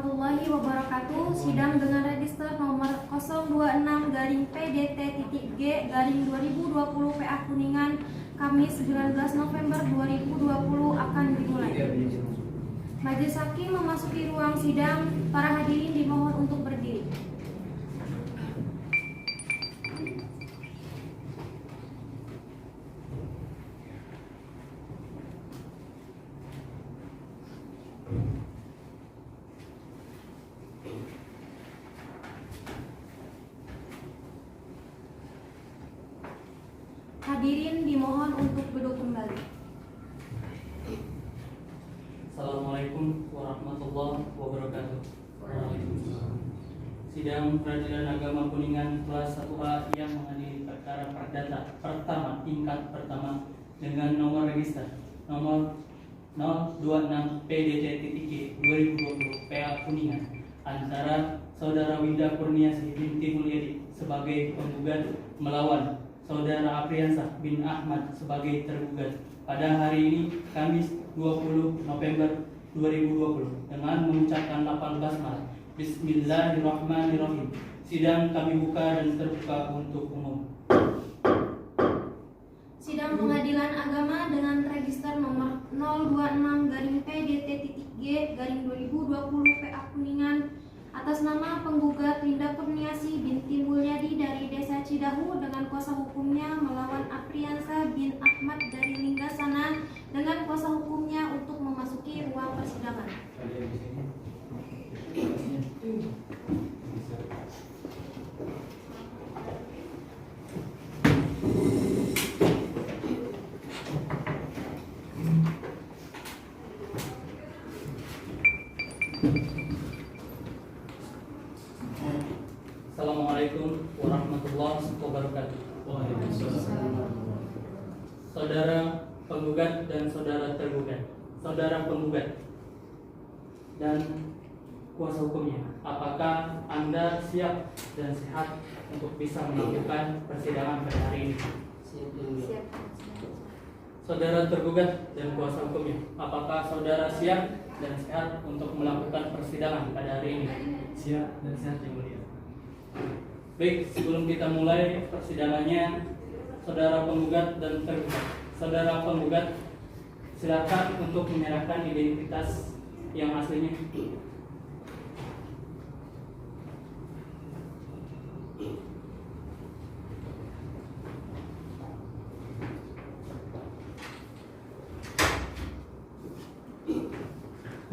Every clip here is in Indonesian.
warahmatullahi wabarakatuh. Sidang dengan register nomor 026-PD.G-2020 PA Kuningan Kamis 19 November 2020 akan dimulai. Majelis Hakim memasuki ruang sidang. Para hadirin dimohon untuk berdiri. Hadirin dimohon untuk duduk kembali. Assalamualaikum warahmatullahi wabarakatuh. Sidang Peradilan Agama Kuningan kelas 1A yang mengadili perkara perdata pertama tingkat pertama dengan nomor register nomor 026 PDT.G 2020 PA Kuningan antara Saudara Winda Kurniasih binti Mulyadi sebagai penggugat melawan Saudara Apriansah bin Ahmad sebagai tergugat pada hari ini Kamis 20 November 2020 dengan mengucapkan 18 Maret. Bismillahirrahmanirrahim. Sidang kami buka dan terbuka untuk umum. Sidang Pengadilan Agama dengan register nomor 026-PDT.G-2020 PA Kuningan atas nama penggugat Winda Kurniasih binti Mulyadi dari Desa Cidahu dengan kuasa hukumnya melawan Apriansah bin Ahmad dari Linggasana dengan kuasa hukumnya untuk memasuki ruang persidangan. Assalamualaikum warahmatullahi wabarakatuh. Saudara penggugat dan saudara tergugat, saudara penggugat dan kuasa hukumnya, apakah Anda siap dan sehat untuk bisa melakukan persidangan pada hari ini? Siap. Saudara tergugat dan kuasa hukumnya, apakah saudara siap dan sehat untuk melakukan persidangan pada hari ini? Siap dan sehat yang mulia. Baik, sebelum kita mulai persidangannya, saudara penggugat dan tergugat, saudara penggugat silakan untuk menyerahkan identitas yang aslinya.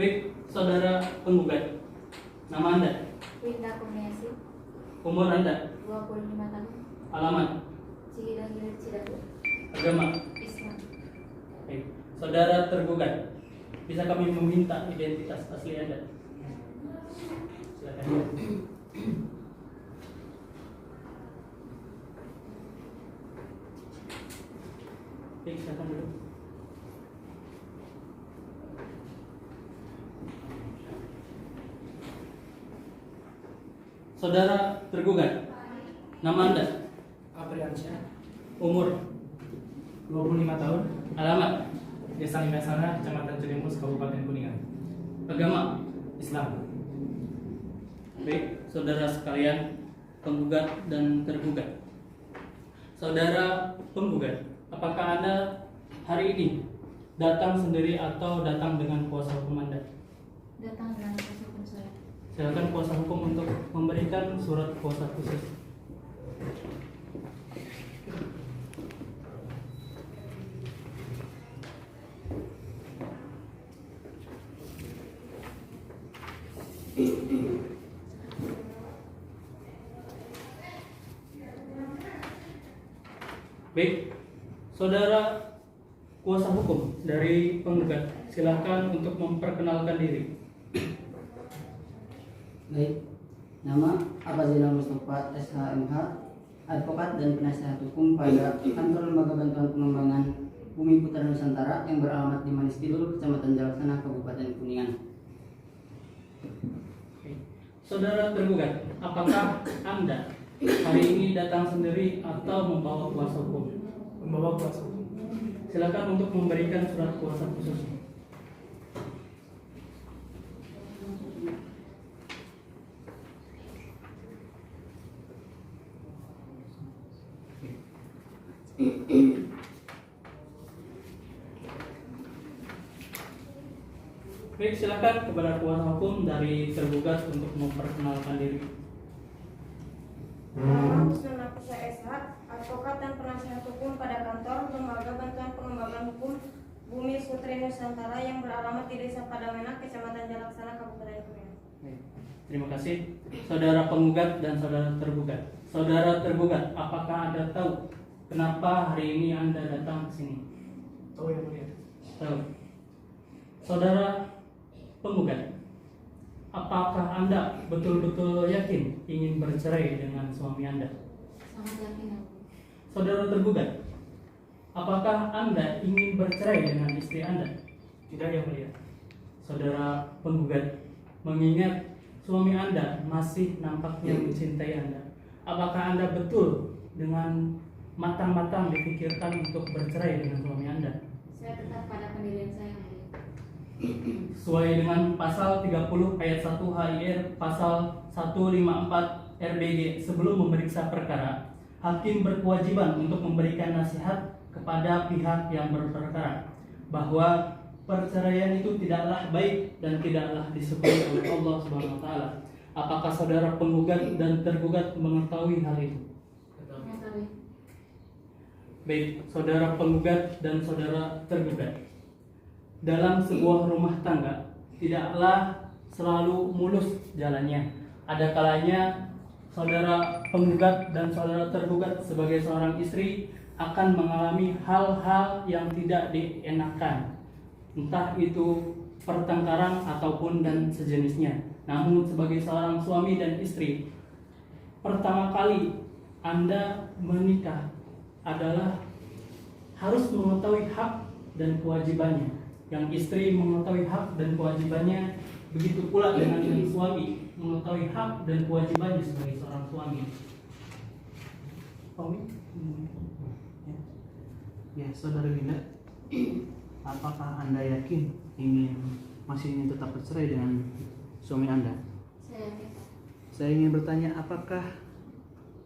Baik, saudara penggugat, nama Anda, Winda Kurniasih, umur Anda, 25 tahun, alamat, Cidahu, agama. Islam. Baik, saudara tergugat, bisa kami meminta identitas asli Anda? Silakan. Baik, silakan dulu. Saudara tergugat, nama Anda, Apriansah, umur, 25 tahun, alamat, Desa Linggasana, Kecamatan Cilimus, Kabupaten Kuningan. agama. Islam. Baik, saudara sekalian, penggugat dan tergugat. Saudara penggugat, apakah Anda hari ini datang sendiri atau datang dengan kuasa hukum Anda? Datang dengan kuasa hukum saya. Silakan kuasa hukum untuk memberikan surat kuasa khusus. Baik, saudara kuasa hukum dari penggugat, silakan untuk memperkenalkan diri. Baik, nama Abazina Mustafa SHMH, advokat dan penasihat hukum pada kantor Lembaga Bantuan Pengembangan Bumi Putra Nusantara yang beralamat di Manis Kidul, Kecamatan Jalaksana, Kabupaten Kuningan. Saudara tergugat, apakah Anda hari ini datang sendiri atau membawa kuasa hukum? Membawa kuasa hukum. Silakan untuk memberikan surat kuasa khusus. Baik, silakan kepada kuasa hukum dari tergugat untuk memperkenalkan diri. Nama Husnul Nafisa SH, advokat dan penasihat hukum pada kantor Lembaga Bantuan Pengembangan Hukum Bumi Putri Nusantara yang beralamat di Desa Padamenak, Kecamatan Jalaksana, Kabupaten Kuningan. Baik, terima kasih. Saudara penggugat dan saudara tergugat. Saudara tergugat, apakah Anda tahu kenapa hari ini Anda datang ke sini? Tahu yang mulia. Tahu. Saudara penggugat, apakah Anda betul-betul yakin ingin bercerai dengan suami Anda? Sangat yakin. Saudara tergugat, apakah Anda ingin bercerai dengan istri Anda? Tidak yang mulia. Saudara penggugat, mengingat suami Anda masih nampaknya mencintai Anda, apakah Anda betul dengan matang-matang dipikirkan untuk bercerai dengan suami Anda? Saya tetap pada pendirian saya. Sesuai dengan pasal 30 ayat 1 HIR pasal 154 RBG, sebelum memeriksa perkara, hakim berkewajiban untuk memberikan nasihat kepada pihak yang berperkara bahwa perceraian itu tidaklah baik dan tidaklah disukai oleh Allah Subhanahu wa taala. Apakah saudara penggugat dan tergugat mengetahui hal itu? Baik, saudara penggugat dan saudara tergugat. Dalam sebuah rumah tangga tidaklah selalu mulus jalannya. Ada kalanya saudara penggugat dan saudara tergugat sebagai seorang istri akan mengalami hal-hal yang tidak dienakkan, entah itu pertengkaran ataupun dan sejenisnya. Namun sebagai seorang suami dan istri, pertama kali Anda menikah adalah harus mengetahui hak dan kewajibannya. Yang istri mengetahui hak dan kewajibannya, begitu pula dengan yang suami mengetahui hak dan kewajibannya sebagai seorang suami. Ya, saudara Winda, apakah Anda yakin masih ingin tetap bercerai dengan suami Anda? Saya yakin. Saya ingin bertanya, apakah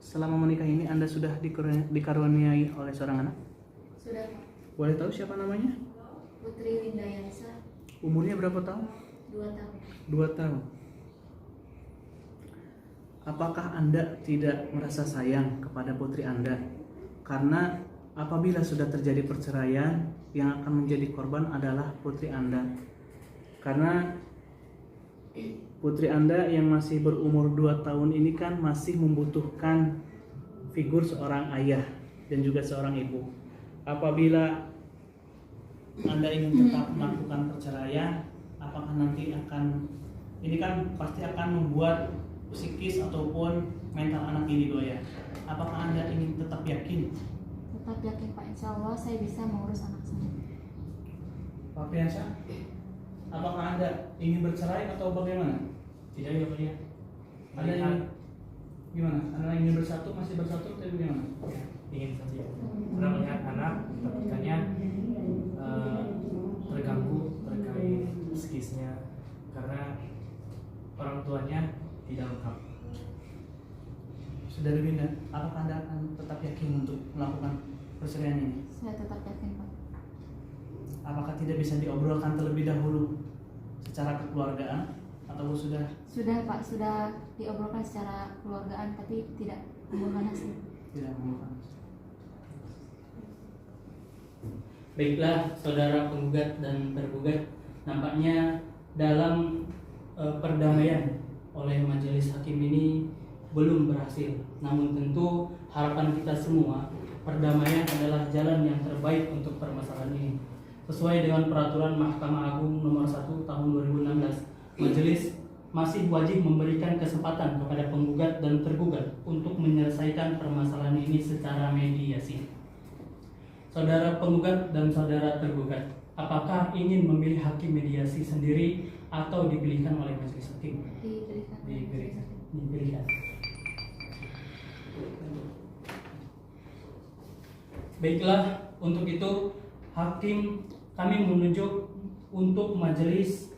selama menikah ini Anda sudah dikaruniai oleh seorang anak? Sudah, Pak. Boleh tahu siapa namanya? Putri Windayansa, Umurnya berapa tahun? 2 tahun. 2 tahun. Apakah Anda tidak merasa sayang kepada putri Anda? Karena apabila sudah terjadi perceraian, yang akan menjadi korban adalah putri Anda. Karena putri Anda yang masih berumur 2 tahun ini kan masih membutuhkan figur seorang ayah dan juga seorang ibu. Apabila Anda ingin tetap melakukan perceraian, apakah nanti ini kan pasti akan membuat psikis ataupun mental anak ini goyah. Apakah Anda ingin tetap yakin? Tetap yakin, Pak. Insya Allah saya bisa mengurus anak saya. Pak Priyansa, apakah Anda ingin bercerai atau bagaimana? Tidak yang mulia. Anda ingin gimana? Anda ingin bersatu, masih bersatu atau bagaimana? Ingin saja. Karena melihat anak takutnya terganggu terkait psikisnya karena orang tuanya tidak lengkap. Saudara Winda, apakah Anda akan tetap yakin untuk melakukan perceraian ini? Saya tetap yakin, Pak. Apakah tidak bisa diobrolkan terlebih dahulu secara kekeluargaan atau sudah? Sudah, Pak. Sudah diobrolkan secara keluargaan, tapi tidak membuahkan hasil. Tidak melakukan. Baiklah, saudara penggugat dan tergugat, nampaknya dalam perdamaian oleh majelis hakim ini belum berhasil. Namun tentu harapan kita semua, perdamaian adalah jalan yang terbaik untuk permasalahan ini. Sesuai dengan peraturan Mahkamah Agung nomor 1 tahun 2016, majelis masih wajib memberikan kesempatan kepada penggugat dan tergugat untuk menyelesaikan permasalahan ini secara mediasi. Saudara penggugat dan saudara tergugat, apakah ingin memilih hakim mediasi sendiri atau dipilihkan oleh majelis hakim? Dipilihkan. Baiklah, untuk itu kami menunjuk untuk majelis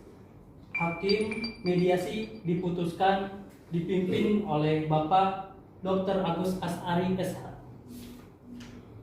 hakim mediasi dipimpin oleh Bapak Dr. Agus Asari SH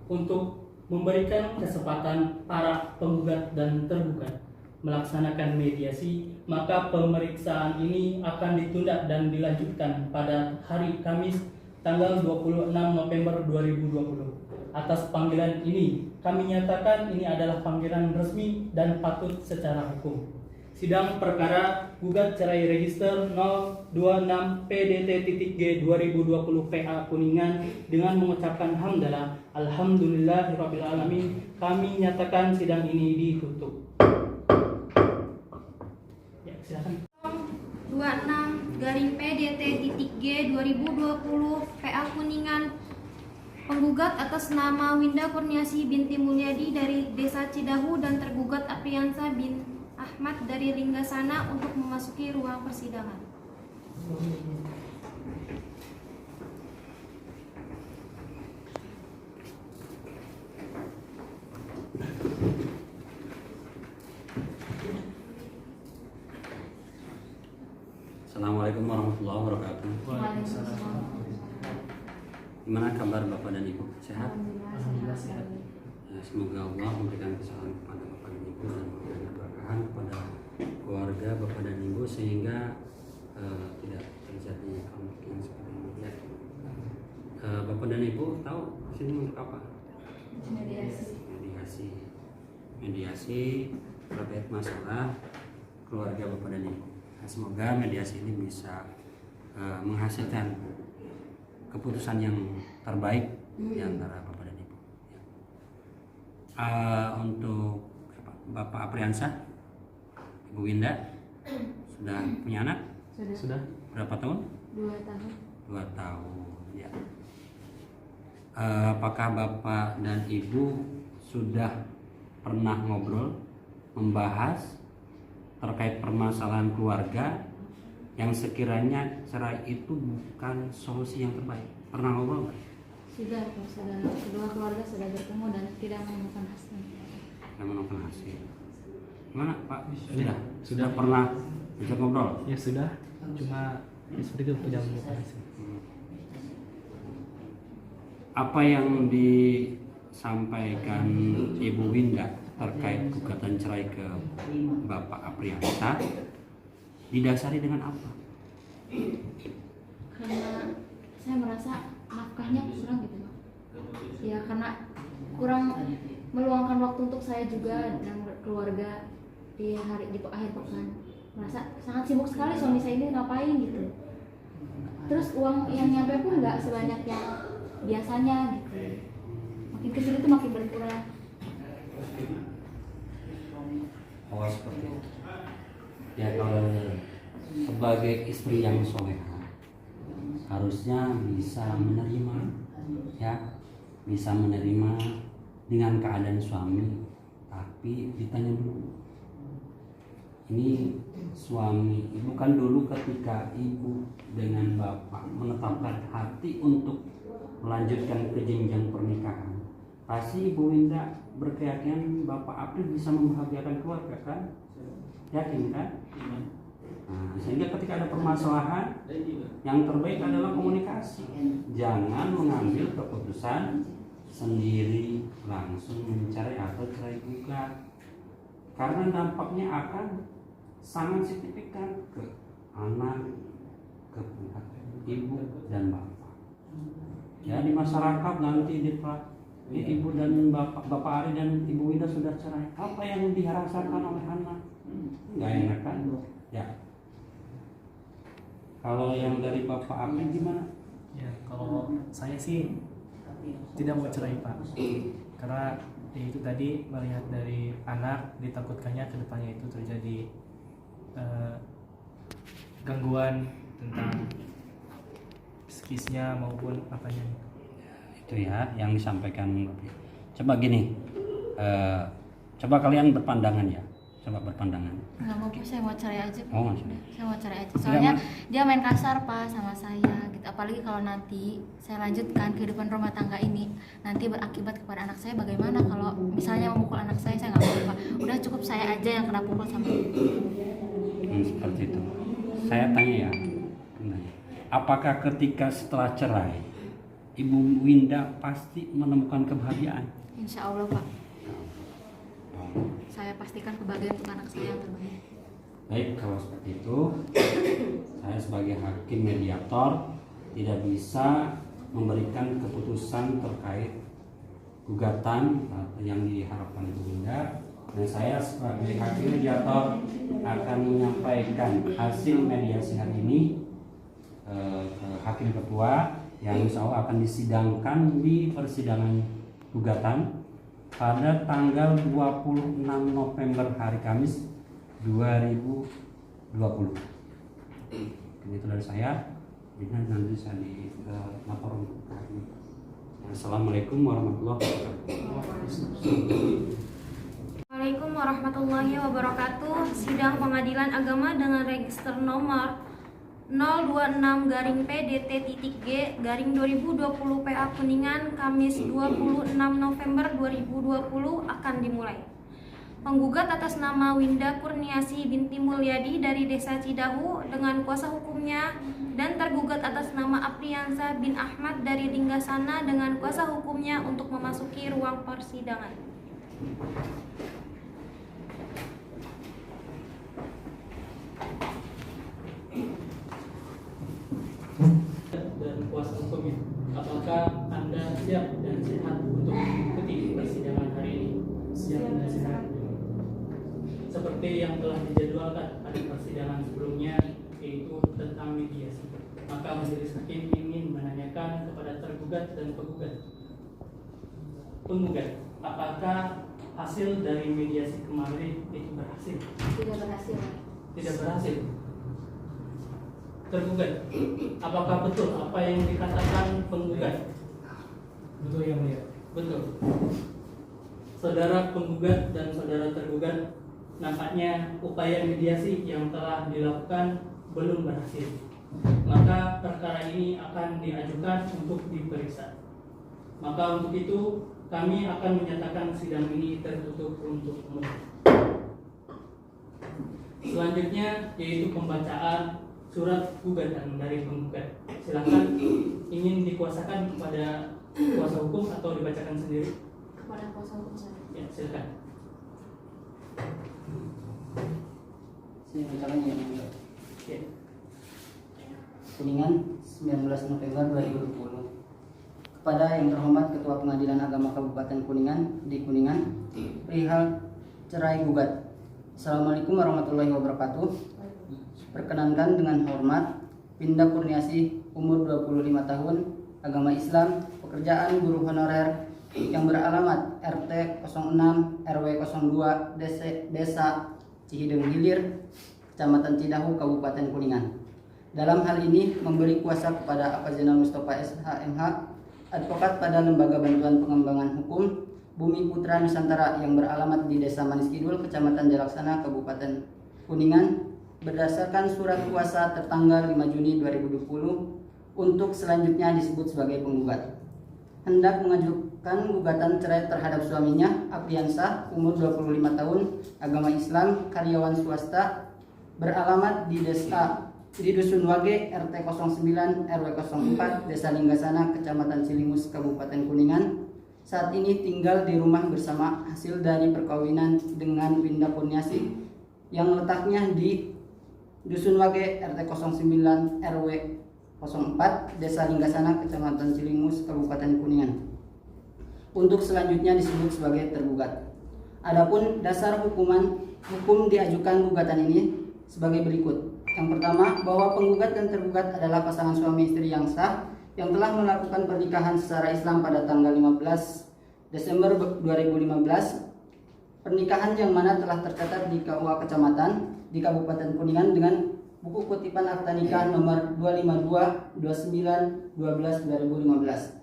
untuk memberikan kesempatan para penggugat dan tergugat melaksanakan mediasi, maka pemeriksaan ini akan ditunda dan dilanjutkan pada hari Kamis tanggal 26 November 2020. Atas panggilan ini, kami nyatakan ini adalah panggilan resmi dan patut secara hukum. Sidang perkara gugat cerai register 026 PDT.G 2020 PA Kuningan dengan mengucapkan hamdalah alhamdulillahirabbil alamin, kami nyatakan sidang ini ditutup. Ya, silakan. 26 garing PDT.G 2020 PA Kuningan, penggugat atas nama Winda Kurniasi binti Mulyadi dari Desa Cidahu dan tergugat Apriansa bin Ahmad dari Linggasana untuk memasuki ruang persidangan. Assalamualaikum warahmatullahi wabarakatuh. Gimana kabar Bapak dan Ibu? Sehat? Alhamdulillah sehat. Ya, semoga Allah memberikan kesehatan kepada Bapak dan Ibu dan memberikan keberkahan kepada keluarga Bapak dan Ibu sehingga tidak terjadi konflik yang seperti ini. Ya. Bapak dan Ibu tahu sini untuk apa? Mediasi terkait masalah keluarga Bapak dan Ibu. Nah, semoga mediasi ini bisa menghasilkan keputusan yang terbaik di antara Bapak dan Ibu. Untuk Bapak Apriansa, Ibu Winda, sudah punya anak? Sudah. Berapa tahun? 2 tahun. 2 tahun. Ya. Apakah Bapak dan Ibu sudah pernah ngobrol, membahas terkait permasalahan keluarga yang sekiranya cerai itu bukan solusi yang terbaik? Pernah ngobrol nggak? Sudah, kedua keluarga sudah bertemu dan tidak menemukan hasil. Tidak menemukan hasil. Gimana Pak? Sudah. Pernah ajak ngobrol? Ya sudah, cuma seperti itu tidak menemukan hasil. Apa yang disampaikan Ibu Winda terkait gugatan cerai ke Bapak Apriansa didasari dengan apa? Karena saya merasa nafkahnya kurang gitu Pak. Ya karena kurang meluangkan waktu untuk saya juga dan keluarga di akhir pekan. Merasa sangat sibuk sekali suami saya ini ngapain gitu. Terus uang yang nyampe pun nggak sebanyak yang biasanya gitu. Makin kesini tuh makin berkurang. Oh seperti itu. Ya kalau sebagai istri yang soleha harusnya bisa menerima, ya bisa menerima dengan keadaan suami, tapi ditanya dulu. Ini suami ibu kan dulu ketika ibu dengan bapak menetapkan hati untuk melanjutkan ke jenjang pernikahan, pasti Ibu Winda berkeyakinan Bapak Apri bisa membahagiakan keluarga kan? Yakin kan? Nah, sehingga ketika ada permasalahan yang terbaik adalah komunikasi. Jangan mengambil keputusan sendiri langsung mencari atau cerai gugat, karena dampaknya akan sangat signifikan ke anak, ke pihak ibu dan bapak. Ya di masyarakat nanti ibu dan bapak Ari dan Ibu Winda sudah cerai. Apa yang dirasakan oleh anak? Nggak enak kan? Ya. Kalau yang dari Bapak Ari gimana? Ya kalau saya sih tidak mau cerai Pak, karena ya itu tadi melihat dari anak ditakutkannya kedepannya itu terjadi gangguan tentang psikisnya maupun apanya. Itu ya yang disampaikan. Coba gini, coba kalian berpandangan ya, coba berpandangan. Nggak mau, saya mau cerai aja. Oh maksudnya? Saya mau cerai aja. Soalnya dia main kasar Pak sama saya. Gitu. Apalagi kalau nanti saya lanjutkan kehidupan rumah tangga ini, nanti berakibat kepada anak saya. Bagaimana kalau misalnya memukul anak saya nggak mau Pak. Udah cukup saya aja yang kena pukul sama. Seperti itu. Saya tanya ya, apakah ketika setelah cerai Ibu Winda pasti menemukan kebahagiaan? Insya Allah Pak. saya pastikan kebahagiaan untuk anak saya yang terbaik. Baik, kalau seperti itu, saya sebagai hakim mediator tidak bisa memberikan keputusan terkait gugatan yang diharapkan Ibu Winda, dan saya sebagai hakim mediator akan menyampaikan hasil mediasi hari ini ke hakim ketua yang insya Allah akan disidangkan di persidangan gugatan pada tanggal 26 November hari Kamis 2020. Itu dari saya. Nanti saya lapor ke hakim. Assalamualaikum warahmatullahi wabarakatuh. Waalaikumsalam warahmatullahi wabarakatuh. Sidang Pengadilan Agama dengan register nomor 026-PDT-G-2020 PA Kuningan Kamis 26 November 2020 akan dimulai. Penggugat atas nama Winda Kurniasi binti Mulyadi dari Desa Cidahu dengan kuasa hukumnya, dan tergugat atas nama Apriansa bin Ahmad dari Linggasana dengan kuasa hukumnya untuk memasuki ruang persidangan. Dan kuasa hukumnya, apakah Anda siap dan sehat untuk mengikuti persidangan hari ini? Siap dan sehat. Seperti yang telah dijadwalkan pada persidangan sebelumnya, yaitu tentang mediasi, maka majelis hakim ingin menanyakan kepada tergugat dan penggugat, apakah hasil dari mediasi kemarin itu berhasil? Tidak berhasil. Tidak berhasil. Tergugat, apakah betul apa yang dikatakan penggugat? Betul yang mulia. Betul. Saudara penggugat dan saudara tergugat, nampaknya upaya mediasi yang telah dilakukan belum berhasil. Maka perkara ini akan diajukan untuk diperiksa. Maka untuk itu kami akan menyatakan sidang ini tertutup untuk umum. Selanjutnya yaitu pembacaan surat gugatan dari penggugat. Silakan, ingin dikuasakan kepada kuasa hukum atau dibacakan sendiri? Kepada kuasa hukum saya. Ya, silakan. Saya bacakan ya. Ya. Kuningan 19 November 2020. Kepada yang terhormat Ketua Pengadilan Agama Kabupaten Kuningan di Kuningan, perihal cerai gugat. Assalamualaikum warahmatullahi wabarakatuh. Perkenankan dengan hormat, Winda Kurniasi, umur 25 tahun, agama Islam, pekerjaan guru honorer, yang beralamat RT 06 RW 02 Desa Cihideng Hilir, Kecamatan Cidahu, Kabupaten Kuningan. Dalam hal ini memberi kuasa kepada Apazinal Mustafa SHMH, advokat pada Lembaga Bantuan Pengembangan Hukum Bumi Putra Nusantara yang beralamat di Desa Manis Kidul, Kecamatan Jalaksana, Kabupaten Kuningan, berdasarkan surat kuasa tertanggal 5 Juni 2020 untuk selanjutnya disebut sebagai penggugat. Hendak mengajukan gugatan cerai terhadap suaminya, Apriansa, umur 25 tahun, agama Islam, karyawan swasta, beralamat di Dusun Wage, RT 09 RW 04, Desa Linggasana, Kecamatan Cilimus, Kabupaten Kuningan. Saat ini tinggal di rumah bersama hasil dari perkawinan dengan Winda Kurniasi yang letaknya di Dusun Wage, RT 09 RW 04, Desa Linggasana, Kecamatan Cilimus, Kabupaten Kuningan, untuk selanjutnya disebut sebagai tergugat. Adapun dasar hukum diajukan gugatan ini sebagai berikut. Yang pertama, bahwa penggugat dan tergugat adalah pasangan suami istri yang sah yang telah melakukan pernikahan secara Islam pada tanggal 15 Desember 2015. Pernikahan yang mana telah tercatat di KUA Kecamatan di Kabupaten Kuningan dengan buku kutipan akta nikah nomor 252/12/2015.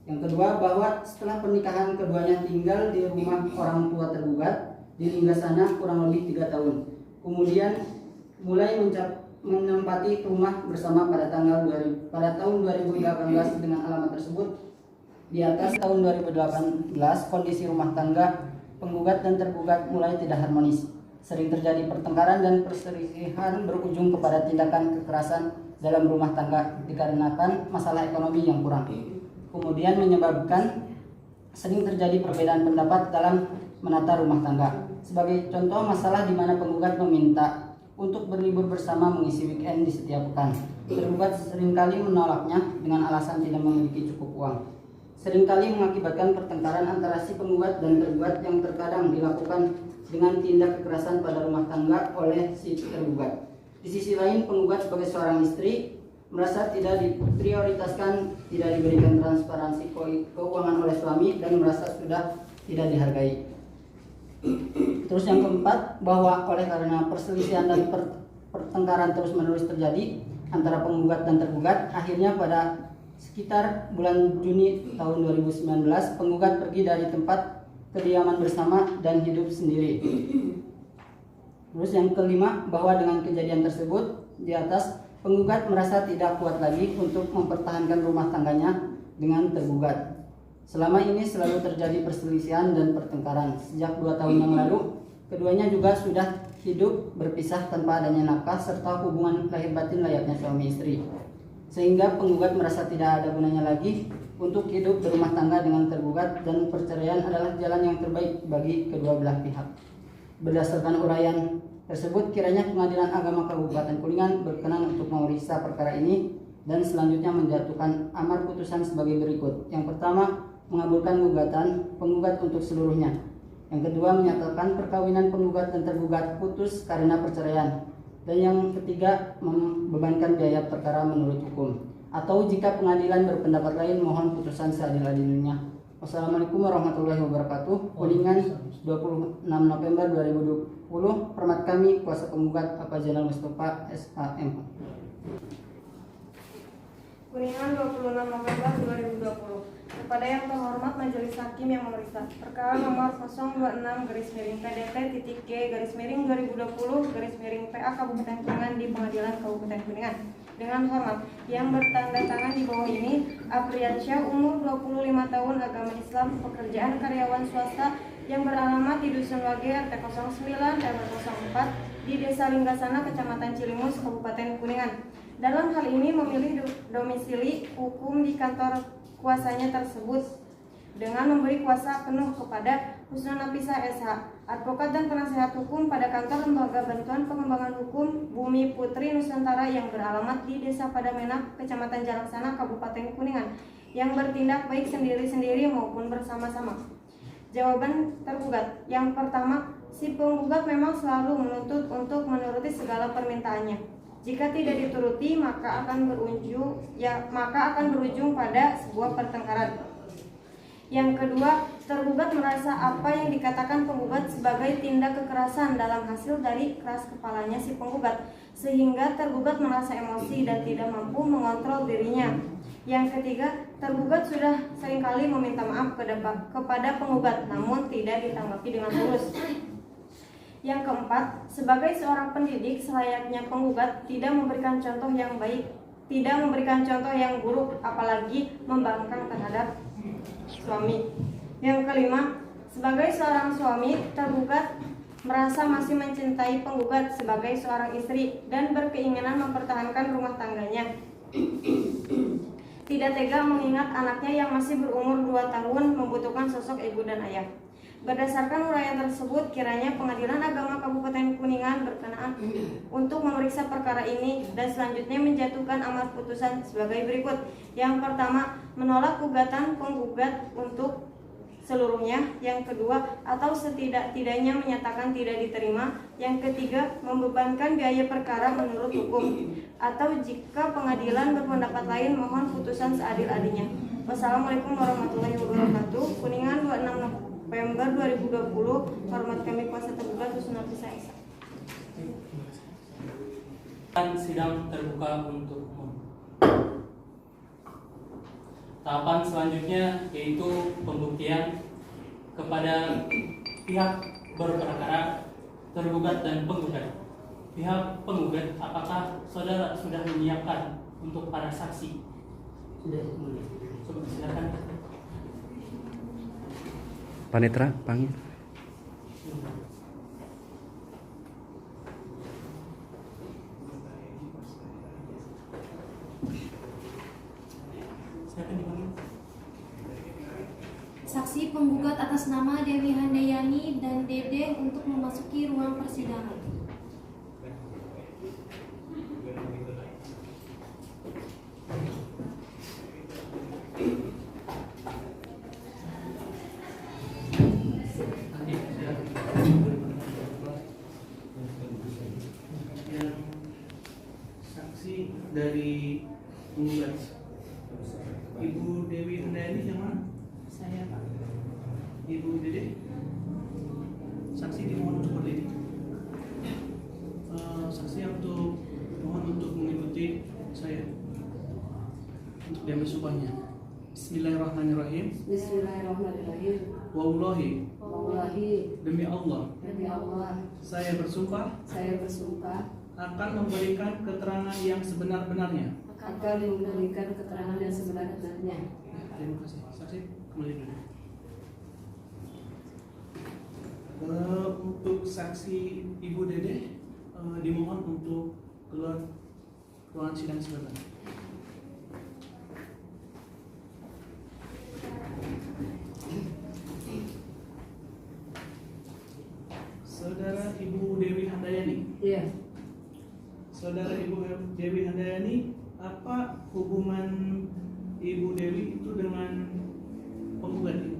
Yang kedua, bahwa setelah pernikahan keduanya tinggal di rumah orang tua tergugat di Linggasana kurang lebih 3 tahun. Kemudian mulai menempati rumah bersama pada tahun 2018 dengan alamat tersebut. Di atas tahun 2018, kondisi rumah tangga penggugat dan tergugat mulai tidak harmonis. Sering terjadi pertengkaran dan perselisihan berujung kepada tindakan kekerasan dalam rumah tangga dikarenakan masalah ekonomi yang kurang. Kemudian menyebabkan sering terjadi perbedaan pendapat dalam menata rumah tangga. Sebagai contoh masalah di mana penggugat meminta untuk berlibur bersama mengisi weekend di setiap pekan. Tergugat seringkali menolaknya dengan alasan tidak memiliki cukup uang. Seringkali mengakibatkan pertengkaran antara si penggugat dan tergugat yang terkadang dilakukan dengan tindak kekerasan pada rumah tangga oleh si tergugat. Di sisi lain, penggugat sebagai seorang istri merasa tidak diprioritaskan, tidak diberikan transparansi keuangan oleh suami dan merasa sudah tidak dihargai. Terus yang keempat, bahwa oleh karena perselisihan dan pertengkaran terus-menerus terjadi antara penggugat dan tergugat, akhirnya pada sekitar bulan Juni tahun 2019 penggugat pergi dari tempat kediaman bersama dan hidup sendiri. Terus yang kelima, bahwa dengan kejadian tersebut di atas, penggugat merasa tidak kuat lagi untuk mempertahankan rumah tangganya dengan tergugat. Selama ini selalu terjadi perselisihan dan pertengkaran. Sejak 2 tahun yang lalu, keduanya juga sudah hidup berpisah tanpa adanya nafkah serta hubungan lahir batin layaknya suami istri. Sehingga penggugat merasa tidak ada gunanya lagi untuk hidup berumah tangga dengan tergugat dan perceraian adalah jalan yang terbaik bagi kedua belah pihak. Berdasarkan uraian tersebut, kiranya Pengadilan Agama Kabupaten Kuningan berkenan untuk memeriksa perkara ini dan selanjutnya menjatuhkan amar putusan sebagai berikut. Yang pertama, mengabulkan gugatan penggugat untuk seluruhnya. Yang kedua, menyatakan perkawinan penggugat dan tergugat putus karena perceraian. Dan yang ketiga, membebankan biaya perkara menurut hukum. Atau jika pengadilan berpendapat lain, mohon putusan seadil-adilnya. Wassalamualaikum warahmatullahi wabarakatuh. Kuningan 26 November 2020. Hormat kami kuasa penggugat Bapak Zainal Mustafa SHM. Kuningan 26 November 2020. Kepada yang terhormat Majelis Hakim yang memeriksa perkara nomor 026-G-2020-PA Kabupaten Kuningan di Pengadilan Kabupaten Kuningan. Dengan hormat, yang bertanda tangan di bawah ini Apriansyah, umur 25 tahun, agama Islam, pekerjaan karyawan swasta, yang beralamat di Dusun Wage, RT 09 RW 04 di Desa Linggasana, Kecamatan Cilimus, Kabupaten Kuningan. Dalam hal ini memilih domisili hukum di kantor kuasanya tersebut dengan memberi kuasa penuh kepada Husna Nafisa SH, advokat dan penasehat hukum pada kantor Lembaga Bantuan Pengembangan Hukum Bumi Putri Nusantara yang beralamat di Desa Padamenak, Kecamatan Jalaksana, Kabupaten Kuningan, yang bertindak baik sendiri-sendiri maupun bersama-sama. Jawaban tergugat. Yang pertama, si penggugat memang selalu menuntut untuk menuruti segala permintaannya. Jika tidak dituruti, maka akan berujung pada sebuah pertengkaran. Yang kedua, tergugat merasa apa yang dikatakan penggugat sebagai tindak kekerasan dalam hasil dari keras kepalanya si penggugat, sehingga tergugat merasa emosi dan tidak mampu mengontrol dirinya. Yang ketiga, tergugat sudah seringkali meminta maaf kepada penggugat, namun tidak ditanggapi dengan tulus. Yang keempat, sebagai seorang pendidik, selayaknya penggugat tidak memberikan contoh yang baik, tidak memberikan contoh yang buruk, apalagi membangkang terhadap suami. Yang kelima, sebagai seorang suami, tergugat merasa masih mencintai penggugat sebagai seorang istri dan berkeinginan mempertahankan rumah tangganya. Tidak tega mengingat anaknya yang masih berumur 2 tahun membutuhkan sosok ibu dan ayah. Berdasarkan uraian tersebut, kiranya Pengadilan Agama Kabupaten Kuningan berkenan untuk memeriksa perkara ini dan selanjutnya menjatuhkan amar putusan sebagai berikut. Yang pertama, menolak gugatan penggugat untuk seluruhnya. Yang kedua, atau setidak-tidaknya menyatakan tidak diterima. Yang ketiga, membebankan biaya perkara menurut hukum. Atau jika pengadilan berpendapat lain, mohon putusan seadil-adilnya. Wassalamualaikum warahmatullahi wabarakatuh. Kuningan 26 November 2020. Hormat kami kuasa tergugat Husna Nafisa SH. Sidang terbuka untuk umum. Tahapan selanjutnya yaitu pembuktian kepada pihak berperkara, tergugat dan penggugat. Pihak penggugat, apakah saudara sudah menyiapkan untuk para saksi? Sudah. Silakan. Panitra, panggil. Saksi si penggugat atas nama Dewi Handayani dan Dede untuk memasuki ruang persidangan. Yang saksi dari penggugat Ibu Dewi Handayani yang mana? Saya Pak. Ibu Dede, saksi dimohon untuk berdiri. Saksi untuk mohon untuk mengikuti saya untuk diambil sumpahnya. Bismillahirrahmanirrahim. Bismillahirrahmanirrahim. Wallahi, Wallahi demi Allah, demi Allah, saya bersumpah saya bersumpah akan memberikan keterangan yang sebenar-benarnya. akan memberikan keterangan yang sebenar-benarnya. Terima kasih. Saksi kembali dulu. Untuk saksi Ibu Dede dimohon untuk keluar ruangan sidang sebentar. Saudara Ibu Dewi Handayani, Iya, Saudara Ibu Dewi Handayani, apa hubungan Ibu Dewi itu dengan penggugat itu?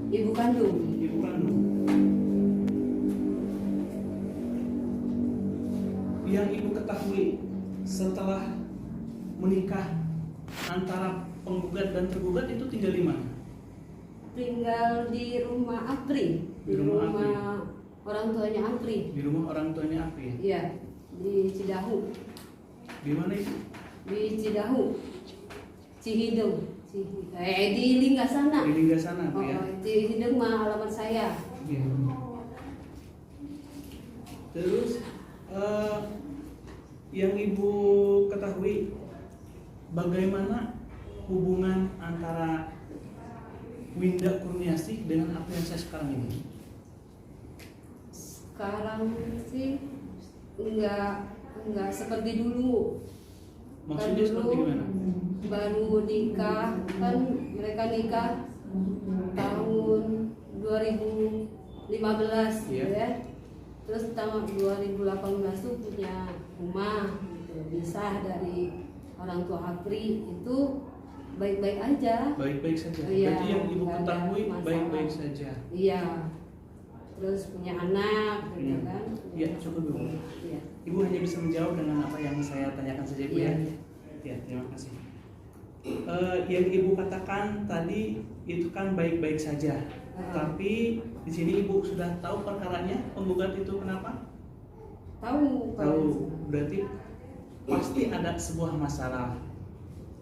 ibu kandung. Ibu kandung. Yang Ibu ketahui setelah menikah antara penggugat dan tergugat itu tinggal di mana? Tinggal di rumah Apri, Di rumah Apri. orang tuanya Apri. Di rumah orang tuanya Apri. Iya, di Cidahu. Di mana itu? Di Cidahu, Cihideng, di Linggasana. Di Linggasana, Bu, ya. Cihideng mah alamat saya. Iya. Terus yang Ibu ketahui bagaimana hubungan antara Winda Kurniasih dengan Apriansyah sekarang ini? Sekarang sih enggak seperti dulu. Maksudnya Kan seperti dulu gimana? baru nikah, kan mereka nikah tahun 2015 gitu Iya. ya. Terus tahun 2018 tuh punya rumah gitu, pisah dari orang tua Apri. Itu baik-baik aja. Baik-baik saja. Iya, Berarti yang Ibu nggak ada ketahui masalah. baik-baik saja. Iya. Terus punya anak gitu Iya. kan. Iya, cukup dulu. Iya. Ibu hanya bisa menjawab dengan apa yang saya tanyakan saja, Ibu, Iya. ya. Ya, terima kasih. Yang Ibu katakan tadi itu kan baik-baik saja. Tapi di sini Ibu sudah tahu perkaranya penggugat itu kenapa? Tahu. Tahu. Berarti pasti ada sebuah masalah.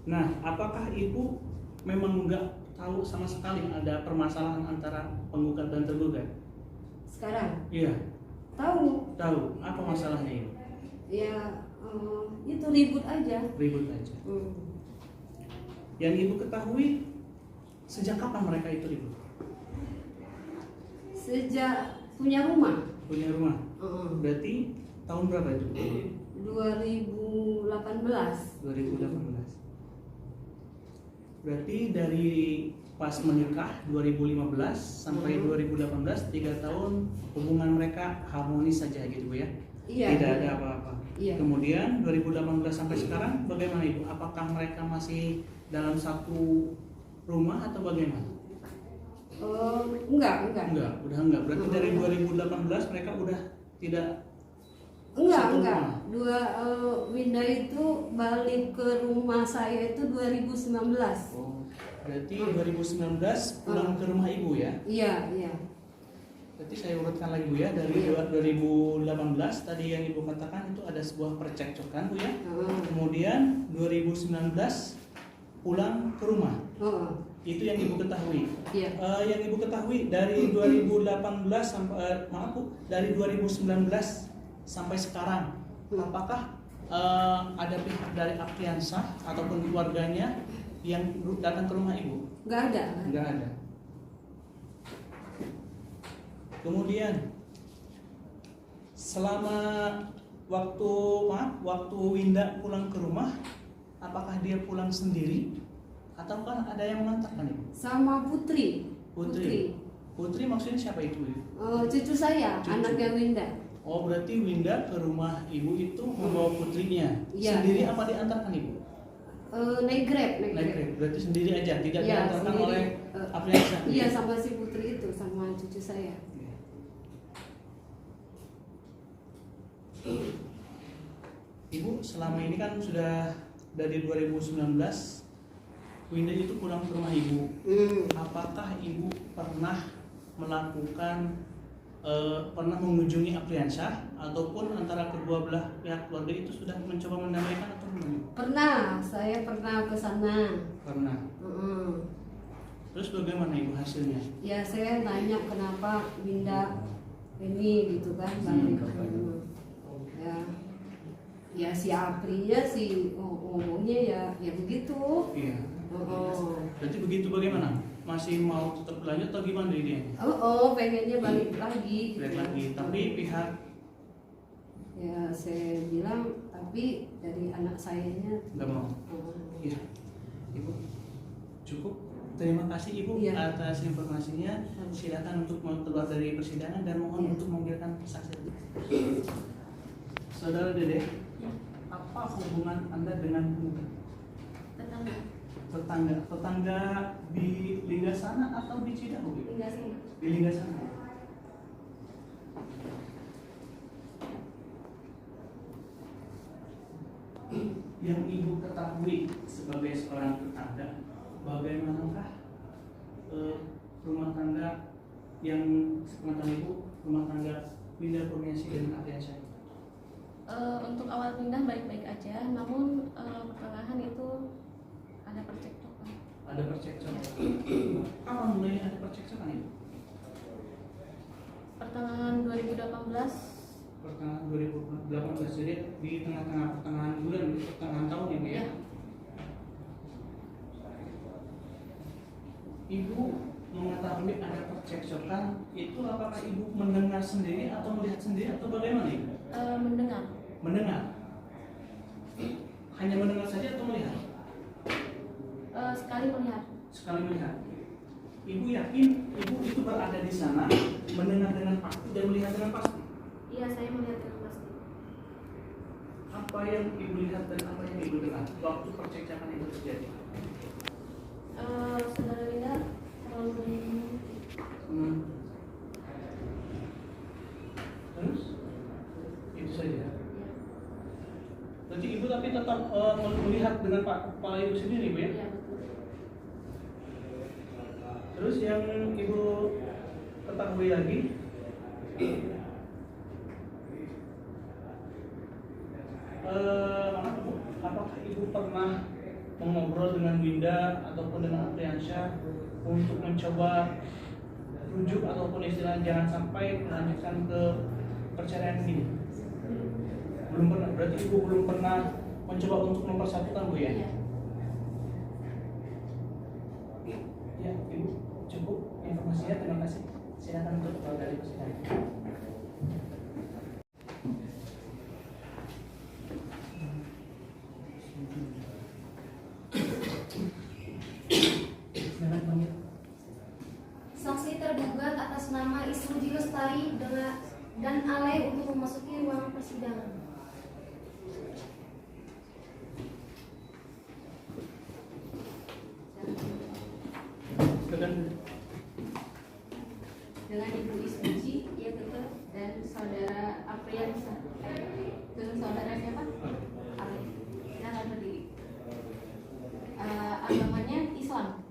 Nah, apakah Ibu memang nggak tahu sama sekali ada permasalahan antara penggugat dan tergugat? Sekarang Iya, tahu. tahu. Apa masalahnya Ibu? Ya itu ribut aja. Ribut aja. Yang Ibu ketahui sejak kapan mereka itu ribut? Sejak punya rumah. Punya rumah. Berarti tahun berapa itu? 2018. 2018. Berarti dari pas menikah 2015 sampai 2018 3 tahun hubungan mereka harmonis saja gitu, Bu, ya? Iya. Tidak ada apa-apa. Iya. Kemudian 2018 sampai sekarang bagaimana Ibu? Apakah mereka masih dalam satu rumah atau bagaimana? Enggak. Enggak, udah enggak. Berarti dari 2018 mereka udah tidak satu Enggak. rumah. Winda itu balik ke rumah saya itu 2019. Oh, berarti 2019 pulang ke rumah Ibu, ya? Iya. Berarti saya urutkan lagi, Bu, ya. Dari 2018 tadi yang Ibu katakan itu ada sebuah percekcokan, Bu, ya. Kemudian 2019 pulang ke rumah. Itu yang Ibu ketahui. Iya. Yang Ibu ketahui dari 2018 sampai dari 2019 sampai sekarang, apakah ada pihak dari Apriansyah ataupun keluarganya yang datang ke rumah Ibu? Enggak ada. Enggak ada. Kemudian selama waktu Winda pulang ke rumah, apakah dia pulang sendiri ataukah ada yang mengantarkan Ibu? Sama Putri. Putri. Putri maksudnya siapa itu? Cucu saya, Cucu. anaknya Winda. Oh, berarti Winda ke rumah ibu itu membawa putrinya. Iya. Sendiri apa diantarkan ibu? Naik Grab. Naik Grab. Berarti sendiri aja, tidak Iya, diantarkan sendiri. oleh Apriansa. Iya, sama si Putri itu, sama cucu saya. Ibu selama ini kan sudah dari 2019 Winda itu pulang ke rumah ibu. Apakah ibu pernah melakukan pernah mengunjungi Apriansa ataupun antara kedua belah pihak keluarga itu sudah mencoba mendamaikan atau belum? Pernah, saya pernah ke sana. Pernah. Terus bagaimana ibu hasilnya? Ya saya nanya kenapa Winda ini gitu kan balik ke rumah. Ya si Aprinya si ngomongnya ya begitu. Iya. Berarti begitu bagaimana? Masih mau tetap lanjut atau gimana dia? Pengennya balik lagi. Balik lagi, tapi pihak ya saya bilang tapi dari anak sayanya nggak mau. Iya. Ibu cukup. Terima kasih Ibu Iya. atas informasinya. Silakan untuk keluar dari persidangan dan mohon untuk memanggilkan saksi. Saudara Dede, apa hubungan Anda dengan tetangga di Linggasana atau di Cidahu? Di Linggasana. Yang Ibu ketahui sebagai seorang tetangga, bagaimanakah rumah tangga yang sepengetahuan Ibu, rumah tangga Winda Kurniasih dan Apriansa? Untuk awal pindah baik-baik aja, namun pertengahan itu ada percekcokan. Ada percekcokan. Kapan mulai ada percekcokan itu? Pertengahan 2018. Pertengahan 2018, jadi di tengah-tengah pertengahan bulan, pertengahan tahun ya Bu ya? Ibu mengetahui ada percekcokan itu apakah Ibu mendengar sendiri atau melihat sendiri atau bagaimana Ibu? Mendengar. Mendengar. Hanya mendengar saja atau melihat? Sekali melihat. Sekali melihat. Ibu yakin Ibu itu berada di sana, mendengar dengan pasti dan melihat dengan pasti? Iya, saya melihat dengan pasti. Apa yang Ibu lihat dan apa yang Ibu dengar waktu percekcokan itu terjadi? Saudara Winda terlalu Terus? Itu saja. Berarti Ibu tapi tetap melihat dengan kepala Ibu sendiri, Bu ya? Iya, betul. Terus yang Ibu ketahui lagi, apakah Ibu pernah mengobrol dengan Winda ataupun dengan Apriansa untuk mencoba rujuk ataupun istilah jangan sampai melanjutkan ke perceraian ini? Belum pernah. Berarti Ibu belum pernah mencoba untuk mempersatukan, Bu ya? Ya, Ibu cukup informasinya. Terima kasih. Silakan untuk keluar dari persidangan. Saksi tergugat atas nama Isruji Lestari dan alay untuk memasuki ruang persidangan. Dengan Ibu Ismuji, ya betul, dan saudara Apriansa. Terus saudara siapa? Ari. Silakan berdiri. Agamanya Islam.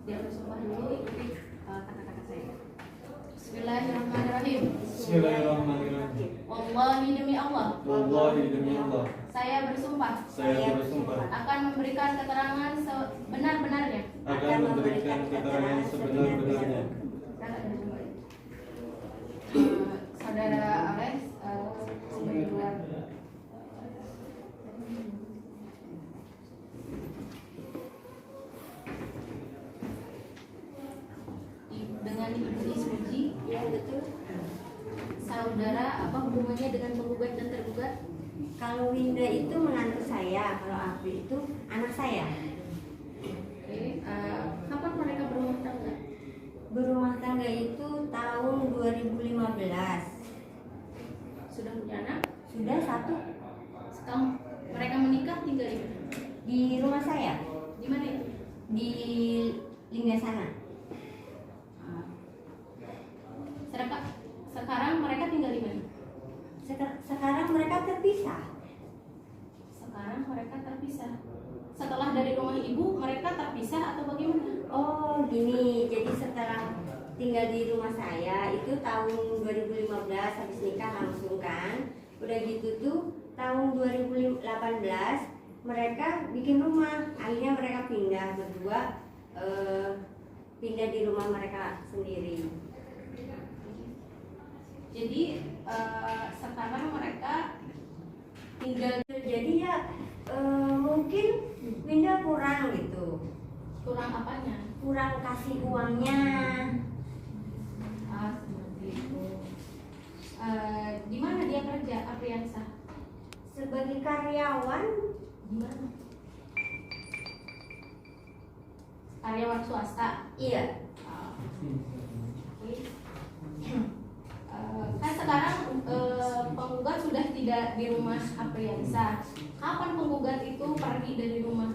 Dia bersumpah dulu, ikuti kata-kata saya. Bismillahirrahmanirrahim. Bismillahirrahmanirrahim. Wallahi demi Allah. Wallahi demi Allah. Saya bersumpah. Saya bersumpah Akan memberikan keterangan sebenar-benarnya. akan memberikan keterangan sebenar-benarnya. Saudara Alex, sebelum dengan Ibu Ismuji, ya betul. Saudara, apa hubungannya dengan penggugat dan tergugat? Kalau Winda itu menantu saya, kalau Apri itu anak saya. Oke, kapan mereka berumah tangga? Berumah tangga itu tahun 2015. Sudah punya anak? Sudah 1 Setelah mereka menikah tinggal di mana? di rumah saya Di mana itu? di Linggasana. Sekarang mereka tinggal di mana? Sekarang mereka terpisah. Sekarang mereka terpisah. Setelah dari rumah ibu, mereka terpisah atau bagaimana? Oh gini, jadi setelah tinggal di rumah saya itu tahun 2015 habis nikah langsung kan. Udah gitu tuh tahun 2018 mereka bikin rumah. Akhirnya mereka pindah berdua, pindah di rumah mereka sendiri. Jadi sekarang mereka tinggal. Jadi ya mungkin pindah kurang gitu. Kurang apanya? Kurang kasih uangnya. Seperti itu. Di mana dia kerja, Apriansa? Sebagai karyawan Di mana? Karyawan swasta. iya. Oke. Kan sekarang penggugat sudah tidak di rumah Apriansa. Kapan penggugat itu pergi dari rumah?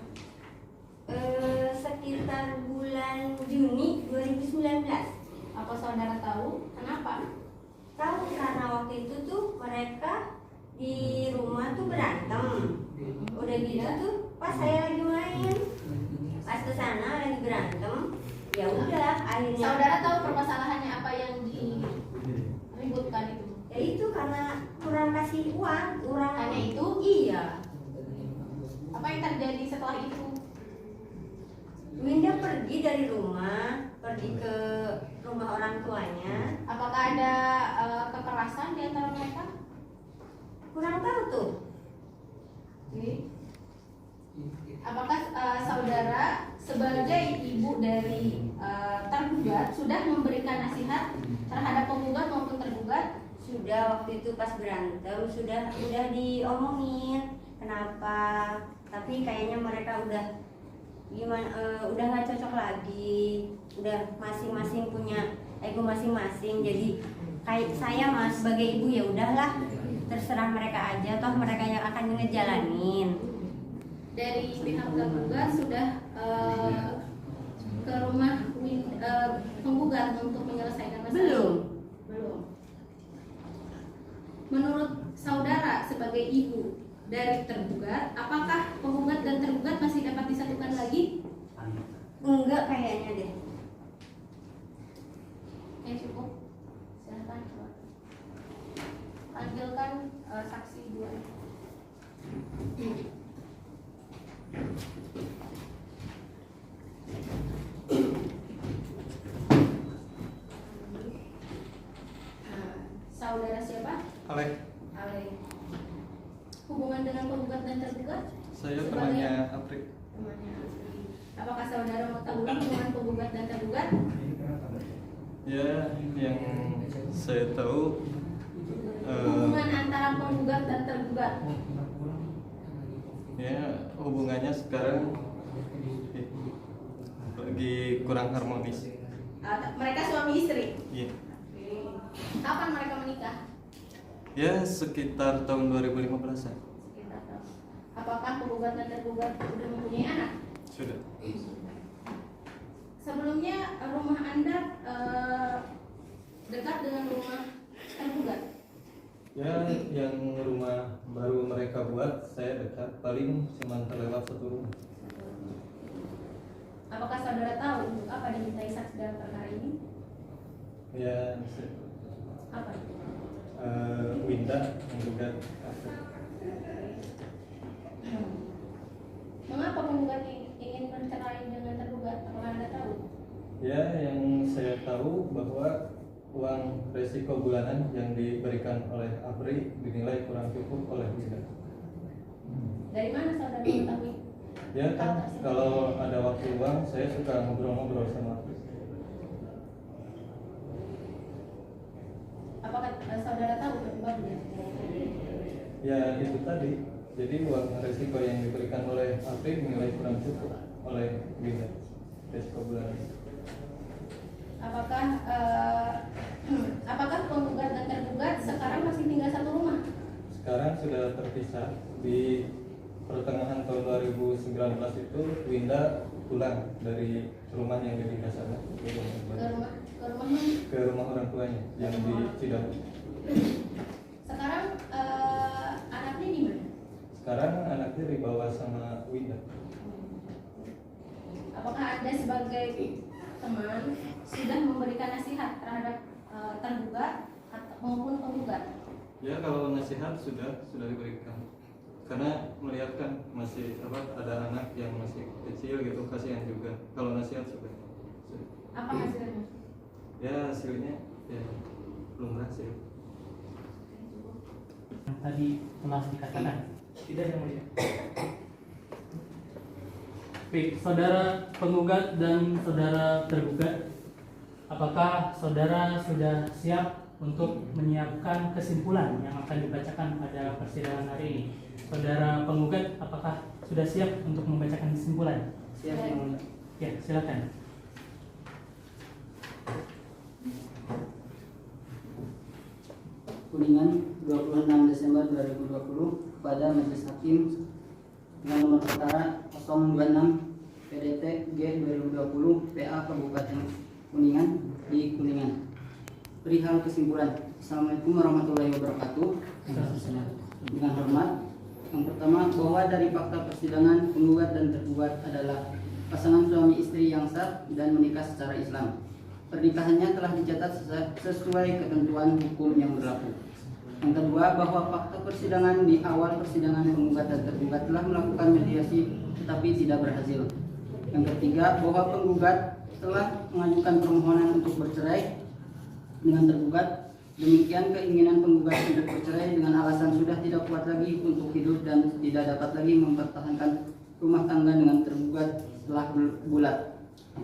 Sekitar bulan Juni 2019. Apa saudara tahu kenapa? Tahu karena waktu itu tuh mereka di rumah tuh berantem. Udah gitu tuh pas saya lagi main, pas kesana lagi berantem, ya udah akhirnya. Saudara tahu permasalahannya apa yang diributkan itu? Ya itu karena kurang kasih uang, kurang. Hanya itu? Iya. Apa yang terjadi setelah itu? Winda pergi dari rumah, pergi ke rumah orang tuanya. Apakah ada kekerasan di antara mereka? Kurang tahu tuh. Oke. Apakah saudara sebagai ibu dari tergugat sudah memberikan nasihat terhadap penggugat maupun tergugat? Sudah, waktu itu pas berantem udah diomongin kenapa, tapi kayaknya mereka udah udah nggak cocok lagi, udah masing-masing punya ego masing-masing. Jadi kayak saya mas sebagai ibu ya udahlah, terserah mereka aja, toh mereka yang akan ngejalanin. Dari pihak tergugat sudah ke rumah penggugat untuk menyelesaikan masalah? Belum. Menurut saudara sebagai ibu dari tergugat, apakah penggugat dan tergugat masih dapat disatukan lagi? Enggak kayaknya deh. Cukup. Silahkan panggilkan saksi dua. Saudara siapa? Alek, Ale. Hubungan dengan penggugat dan tergugat? saya temannya Apri. Temannya Asri. Apakah saudara mengetahui hubungan penggugat dan tergugat? Ya, yang saya tahu Hubungan antara penggugat dan tergugat? ya hubungannya sekarang lagi kurang harmonis. Mereka suami istri? Iya. Kapan mereka menikah? Ya sekitar tahun 2015-an. Apakah penggugat dan tergugat sudah mempunyai anak? Sudah. Sebelumnya rumah Anda dekat dengan rumah tergugat? Ya yang rumah baru mereka buat saya dekat, paling cuma terlewat 1 rumah. Apakah saudara tahu untuk apa dimintai saksi dalam perkara ini? Ya Apa itu? Winda menggugat. Mengapa penggugat ingin bercerai dengan tergugat? Apakah Anda tahu? Ya yang saya tahu bahwa uang resiko bulanan yang diberikan oleh Apri dinilai kurang cukup oleh Winda. Dari mana saudara mengetahui? Ya kan kalau ada waktu luang saya suka ngobrol-ngobrol sama Apri. Apakah saudara tahu penyebabnya? Ya itu tadi. Jadi uang resiko yang diberikan oleh Apri dinilai kurang cukup oleh Winda. resiko bulanan. Apakah penggugat dan tergugat sekarang masih tinggal satu rumah? Sekarang sudah terpisah. Di pertengahan tahun 2019 itu Winda pulang dari rumah yang di sana ke rumah orang tuanya yang di Cidahu. Sekarang anaknya di mana? Sekarang anaknya dibawa sama Winda. Apakah Anda sebagai teman sudah memberikan nasihat terhadap tergugat maupun penggugat? Ya, kalau nasihat sudah diberikan. Karena melihat kan masih ada anak yang masih kecil gitu, kasihan juga. Kalau nasihat sudah. Apa hasilnya? Ya, hasilnya ya belum berhasil. Yang tadi telah dikatakan. Tidak yang mulia. Baik, saudara penggugat dan saudara tergugat, apakah saudara sudah siap untuk menyiapkan kesimpulan yang akan dibacakan pada persidangan hari ini? Saudara penggugat, apakah sudah siap untuk membacakan kesimpulan? Siap, Yang Mulia. Ya, silakan. Kuningan 26 Desember 2020 kepada Majelis Hakim dengan nomor perkara 026 PDT G 2020 PA Kabupaten Kuningan di Kuningan. Perihal kesimpulan. Assalamualaikum warahmatullahi wabarakatuh. Dengan hormat, yang pertama bahwa dari fakta persidangan penggugat dan tergugat adalah pasangan suami istri yang sah dan menikah secara Islam. Pernikahannya telah dicatat sesuai ketentuan hukum yang berlaku. Yang kedua, bahwa fakta persidangan di awal persidangan penggugat dan tergugat telah melakukan mediasi tetapi tidak berhasil. Yang ketiga, bahwa penggugat telah mengajukan permohonan untuk bercerai dengan tergugat. Demikian keinginan penggugat untuk bercerai dengan alasan sudah tidak kuat lagi untuk hidup dan tidak dapat lagi mempertahankan rumah tangga dengan tergugat setelah bulat.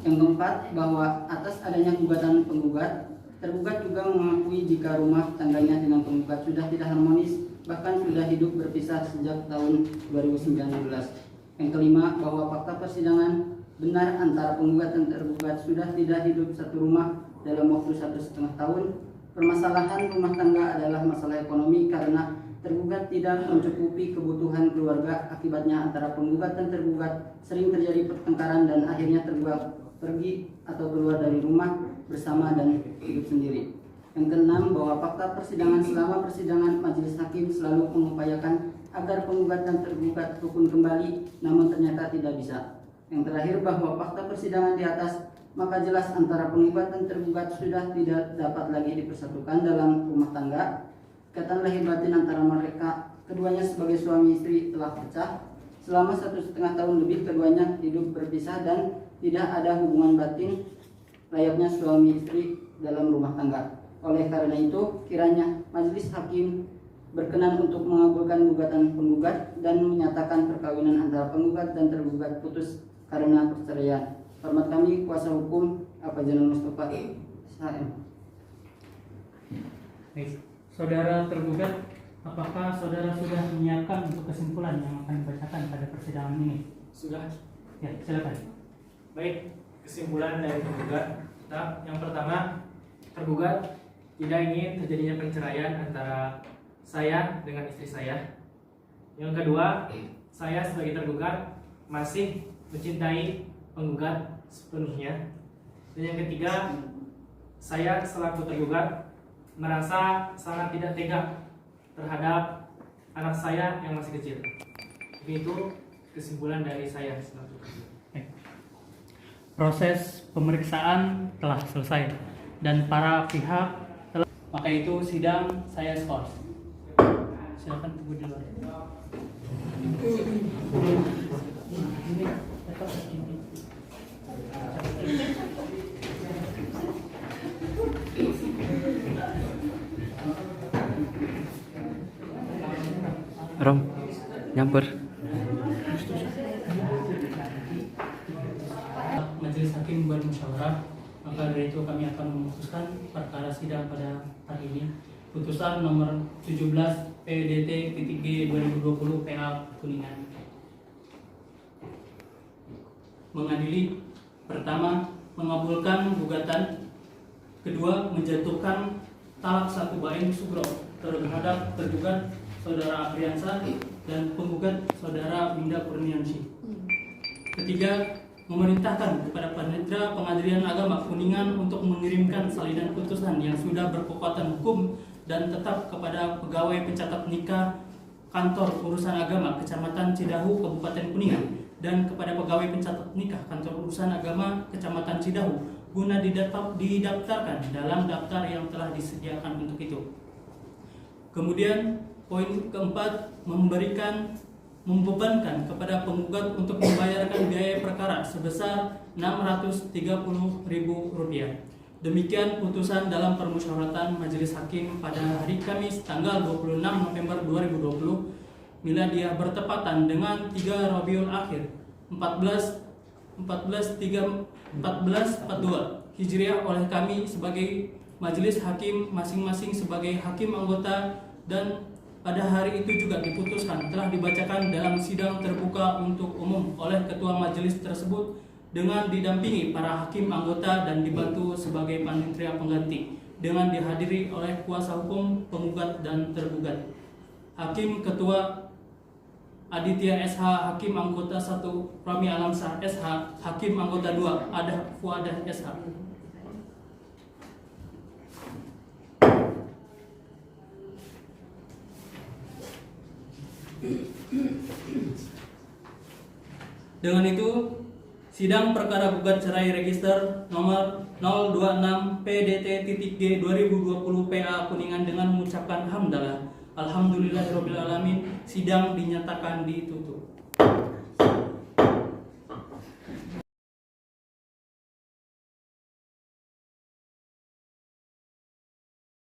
Yang keempat, bahwa atas adanya gugatan penggugat, tergugat juga mengakui jika rumah tangganya dengan penggugat sudah tidak harmonis, bahkan sudah hidup berpisah sejak tahun 2019. Yang kelima, bahwa fakta persidangan benar antara penggugat dan tergugat sudah tidak hidup satu rumah dalam waktu 1,5 tahun. Permasalahan rumah tangga adalah masalah ekonomi karena tergugat tidak mencukupi kebutuhan keluarga. Akibatnya antara penggugat dan tergugat sering terjadi pertengkaran dan akhirnya tergugat pergi atau keluar dari rumah bersama dan hidup sendiri. Yang keenam, bahwa fakta persidangan selama persidangan majelis hakim selalu mengupayakan agar penggugat dan tergugat rukun kembali, namun ternyata tidak bisa. Yang terakhir, bahwa fakta persidangan di atas maka jelas antara penggugat dan tergugat sudah tidak dapat lagi dipersatukan dalam rumah tangga. Ikatan lahir batin antara mereka keduanya sebagai suami istri telah pecah. Selama 1,5 tahun lebih keduanya hidup berpisah dan tidak ada hubungan batin layaknya suami istri dalam rumah tangga. Oleh karena itu, kiranya majelis hakim berkenan untuk mengabulkan gugatan penggugat dan menyatakan perkawinan antara penggugat dan tergugat putus karena perceraian. Hormat kami, kuasa hukum Apajanul Mustafa SHM. Saudara tergugat, apakah saudara sudah menyiapkan untuk kesimpulan yang akan dibacakan pada persidangan ini? Sudah. Ya, silakan. Baik, kesimpulan dari tergugat. Nah, yang pertama, tergugat tidak ingin terjadinya perceraian antara saya dengan istri saya. Yang kedua, saya sebagai tergugat masih mencintai penggugat sepenuhnya. Dan yang ketiga, saya selaku tergugat merasa sangat tidak tega terhadap anak saya yang masih kecil. Itu kesimpulan dari saya selaku tergugat. Proses pemeriksaan telah selesai dan para pihak telah, maka itu sidang saya skor. Silakan tunggu di luar. Rom, nyamper. Majelis hakim bermusyawarah, maka dari itu kami akan memutuskan perkara sidang pada hari ini. Putusan nomor 17 PDT-G 2020 PA Kuningan. Mengadili Pertama, mengabulkan gugatan. Kedua, menjatuhkan talak 1 bain sugro terhadap tergugat Saudara Apriansa dan penggugat Saudara Winda Kurniansih. Ketiga, memerintahkan kepada Panitra Pengadilan Agama Kuningan untuk mengirimkan salinan putusan yang sudah berkekuatan hukum dan tetap kepada pegawai pencatat nikah Kantor Urusan Agama Kecamatan Cidahu Kabupaten Kuningan dan kepada pegawai pencatat nikah Kantor Urusan Agama Kecamatan Cidahu guna didaftarkan dalam daftar yang telah disediakan untuk itu. Kemudian poin keempat, membebankan kepada penggugat untuk membayarkan biaya perkara sebesar Rp630.000. Demikian putusan dalam permusyawaratan Majelis Hakim pada hari Kamis tanggal 26 November 2020 miladiah bertepatan dengan 3 Rabiul Akhir 1442 Hijriah oleh kami sebagai Majelis Hakim masing-masing sebagai hakim anggota, dan pada hari itu juga diputuskan telah dibacakan dalam sidang terbuka untuk umum oleh ketua majelis tersebut dengan didampingi para hakim anggota dan dibantu sebagai panitia pengganti dengan dihadiri oleh kuasa hukum penggugat dan tergugat. Hakim Ketua Aditya SH, Hakim Anggota 1 Rami Alamsah SH, Hakim Anggota 2 Adah Fuadah SH. Dengan itu, sidang perkara gugat cerai register nomor 026 PDT.G 2020 PA Kuningan dengan mengucapkan hamdalah alhamdulillahirabbil alamin, sidang dinyatakan ditutup.